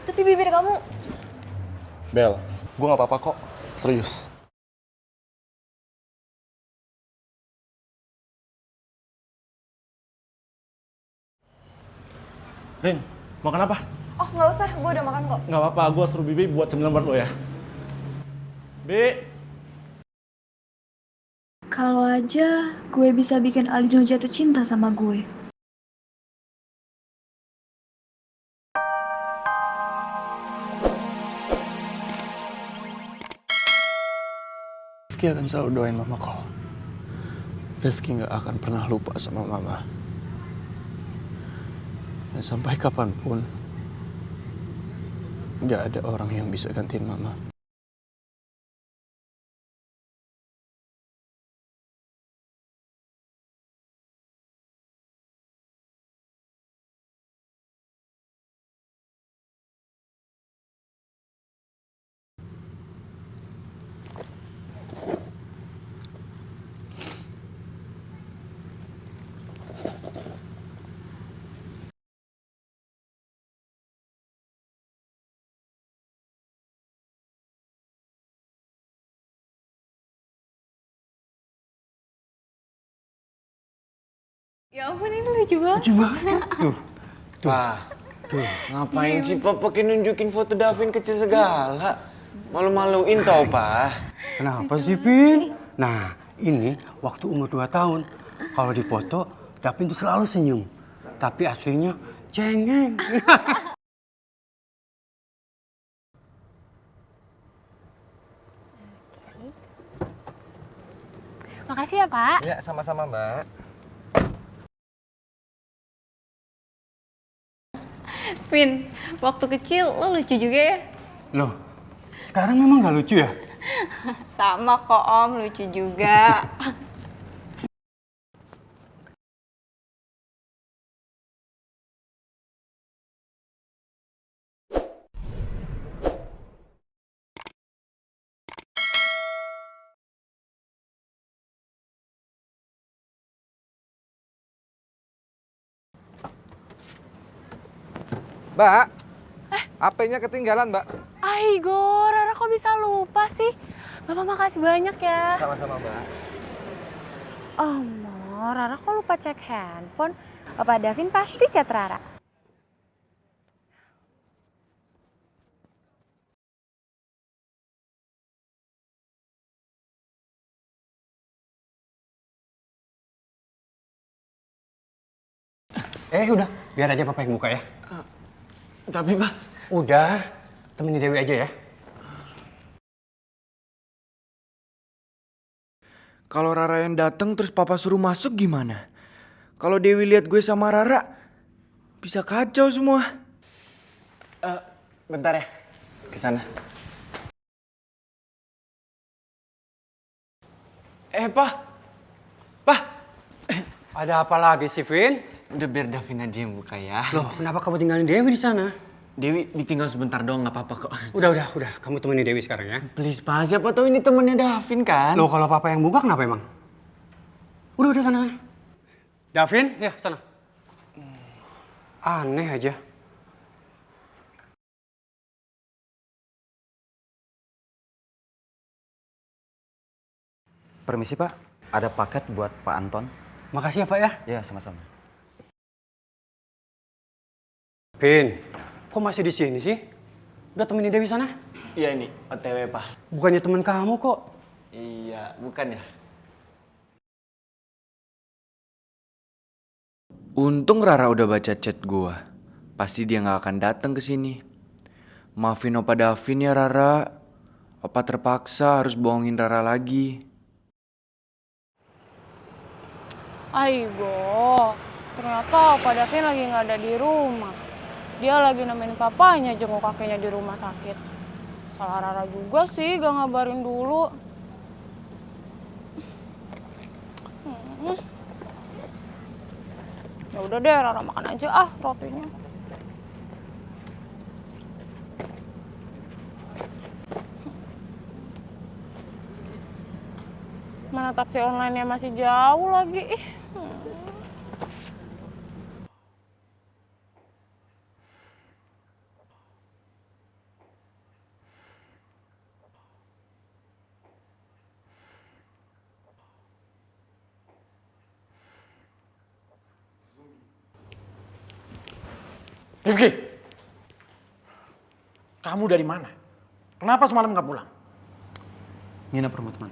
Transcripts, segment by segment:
Tapi bibir kamu... Bel, gue gak apa-apa kok. Serius. Rin, makan apa? Oh, nggak usah. Gue udah makan kok. Gak apa-apa, gue suruh Bibi buat cemilan buat lo ya. Bi. Kalau aja gue bisa bikin Aldino jatuh cinta sama gue. Rifki akan selalu doain mama kok. Rifki gak akan pernah lupa sama mama. Dan sampai kapanpun, gak ada orang yang bisa gantiin mama. Ya ampun, ini lucu banget. Lucu banget. Tuh, ngapain sih Pak pakai nunjukin foto Davin kecil segala? Malu-maluin tau, Pak. Kenapa sih, Pin? Nah, ini waktu umur 2 tahun. Kalau dipoto, Davin tuh selalu senyum. Tapi aslinya cengeng. Makasih ya, Pak. Ya, sama-sama, Mbak. Vin, waktu kecil lo lucu juga ya? Loh, sekarang memang gak lucu ya? Sama kok Om, lucu juga. Mbak, HP-nya ketinggalan, Mbak. Aigo, Rara kok bisa lupa sih? Bapak makasih banyak ya. Sama-sama, Mbak. Oh, Rara kok lupa cek handphone? Bapak Davin pasti chat Rara. Udah, biar aja papa yang buka ya. Tapi, Pak, Udah, temenin Dewi aja ya. Kalau Rara yang datang terus papa suruh masuk gimana? Kalau Dewi lihat gue sama Rara, bisa kacau semua. bentar ya. Ke sana. Pak. Pak. Ada apa lagi sih, Vin? Udah biar Davin aja yang buka ya. Loh, kenapa kamu tinggalin Dewi di sana? Dewi ditinggal sebentar doang, nggak apa-apa kok. Udah. Kamu temenin Dewi sekarang ya. Please, Pak. Siapa tahu ini temennya Davin kan? Loh, kalau papa yang buka kenapa emang? Udah, sana. Davin, ya sana. Aneh aja. Permisi Pak, ada paket buat Pak Anton. Makasih ya, Pak ya. Ya, sama-sama. Vin, kok masih di sini sih? Udah temenin Dewi sana? Iya ini, OTW, Pak. Bukannya teman kamu kok. Iya, bukan ya? Untung Rara udah baca chat gue. Pasti dia nggak akan datang ke sini. Maafin Opa Davin ya Rara. Opa terpaksa harus bohongin Rara lagi. Aigo, ternyata Opa Davin lagi nggak ada di rumah. Dia lagi nemenin papanya jenguk kakeknya di rumah sakit. Salah Rara juga sih gak ngabarin dulu. Ya udah deh, Rara makan aja rotinya. Mana taksi online-nya masih jauh lagi. Rifki, kamu dari mana? Kenapa semalam nggak pulang? Nginep rumah teman.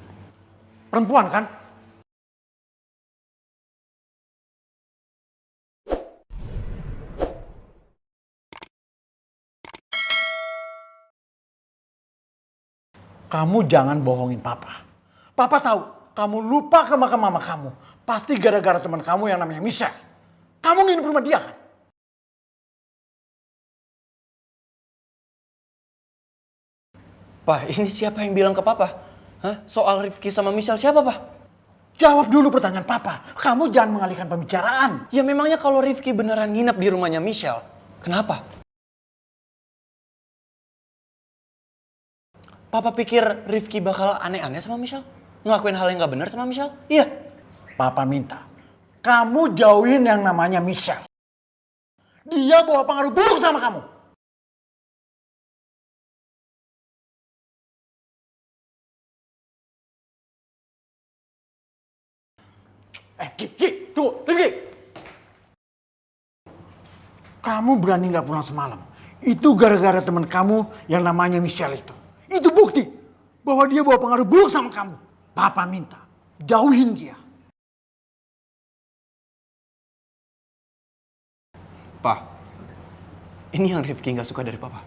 Perempuan kan? Kamu jangan bohongin papa. Papa tahu kamu lupa ke makam mama kamu. Pasti gara-gara teman kamu yang namanya Michelle. Kamu nginep rumah dia kan? Pak, ini siapa yang bilang ke papa? Hah? Soal Rifki sama Michelle siapa, Pak? Jawab dulu pertanyaan papa. Kamu jangan mengalihkan pembicaraan. Ya memangnya kalau Rifki beneran nginep di rumahnya Michelle, kenapa? Papa pikir Rifki bakal aneh-aneh sama Michelle? Ngelakuin hal yang gak benar sama Michelle? Iya. Papa minta kamu jauhin yang namanya Michelle. Dia bawa pengaruh buruk sama kamu. Ki, tunggu, Rifki. Kamu berani nggak pulang semalam? Itu gara-gara teman kamu yang namanya Michelle itu. Itu bukti bahwa dia bawa pengaruh buruk sama kamu. Papa minta jauhin dia. Pak, ini yang Rifki gak suka dari Papa.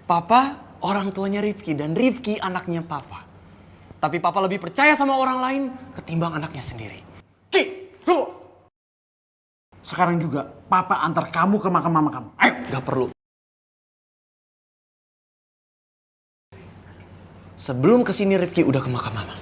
Papa orang tuanya Rifki dan Rifki anaknya Papa. Tapi Papa lebih percaya sama orang lain ketimbang anaknya sendiri. Ki, tunggu. Sekarang juga Papa antar kamu ke makam mama kamu. Ayo. Gak perlu. Sebelum kesini Rifki udah ke makam mama.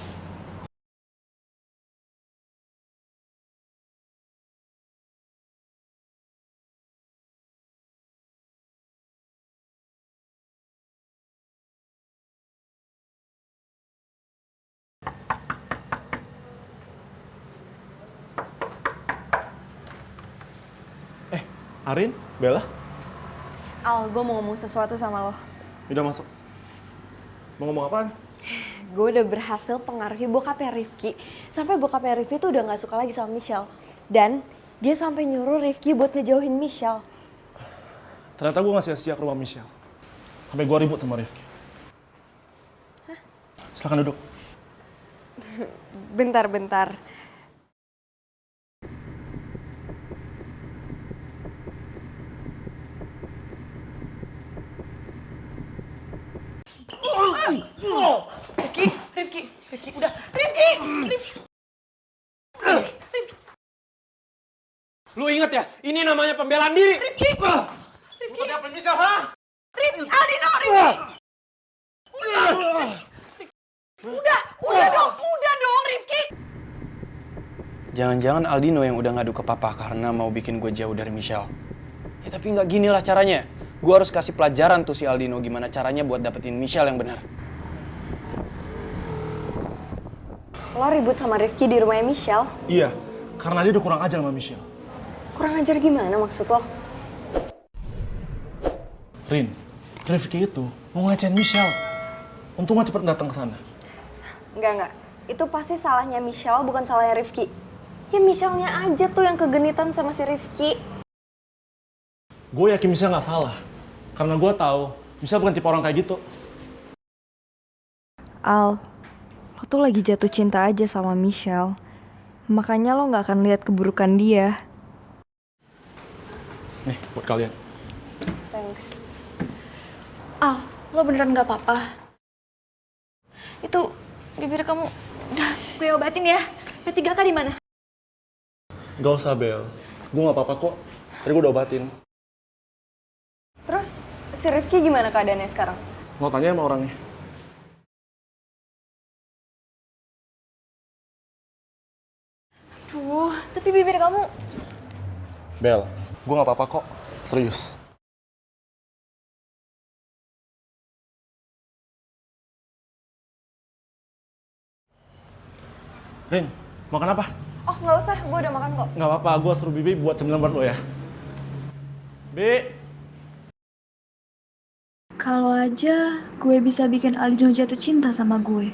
Arin, Bella, Al, gue mau ngomong sesuatu sama lo. udah masuk. Mau ngomong apaan? Gue udah berhasil pengaruhi bokapnya Rifki. Sampai bokapnya Rifki tuh udah gak suka lagi sama Michelle. Dan dia sampai nyuruh Rifki buat ngejauhin Michelle. Ternyata gue gak sia-sia ke rumah Michelle. Sampai gue ribut sama Rifki. Hah? Silakan duduk. Bentar. Rifki, udah. Rifki. Lu inget ya, ini namanya pembelaan diri. Rifki. Rifki. Lu apa Michelle, ha? Rifki, Aldino, Rifki. Udah dong, Rifki. Jangan-jangan Aldino yang udah ngadu ke Papa karena mau bikin gue jauh dari Michelle. Ya tapi nggak gini lah caranya. Gue harus kasih pelajaran tuh si Aldino gimana caranya buat dapetin Michelle yang benar. Lo ribut sama Rifki di rumahnya Michelle? Iya, karena dia udah kurang ajar sama Michelle. Kurang ajar gimana maksud lo? Rin, Rifki itu mau ngelecehin Michelle. Untung gak cepet datang ke sana. Enggak. Itu pasti salahnya Michelle, bukan salahnya Rifki. Ya Michelle-nya aja tuh yang kegenitan sama si Rifki. Gue yakin Michelle gak salah. Karena gue tahu Michelle bukan tipe orang kayak gitu. Al, lo tuh lagi jatuh cinta aja sama Michelle. Makanya lo gak akan lihat keburukan dia. Nih, buat kalian. Thanks. Al, lo beneran gak apa-apa? Itu bibir kamu udah gue obatin ya. P3K di mana? Gak usah, Bel. Gue gak apa-apa kok. Tadi gue udah obatin. Terus si Rifki gimana keadaannya sekarang? Mau tanya sama orangnya. Duh, tapi bibir kamu... Bel, gue gak apa-apa kok. Serius. Rin, makan apa? Oh nggak usah, gue udah makan kok. Gak apa-apa, gue suruh Bibi buat cemilan buat lo ya. Bi. Kalau aja gue bisa bikin Aldino jatuh cinta sama gue.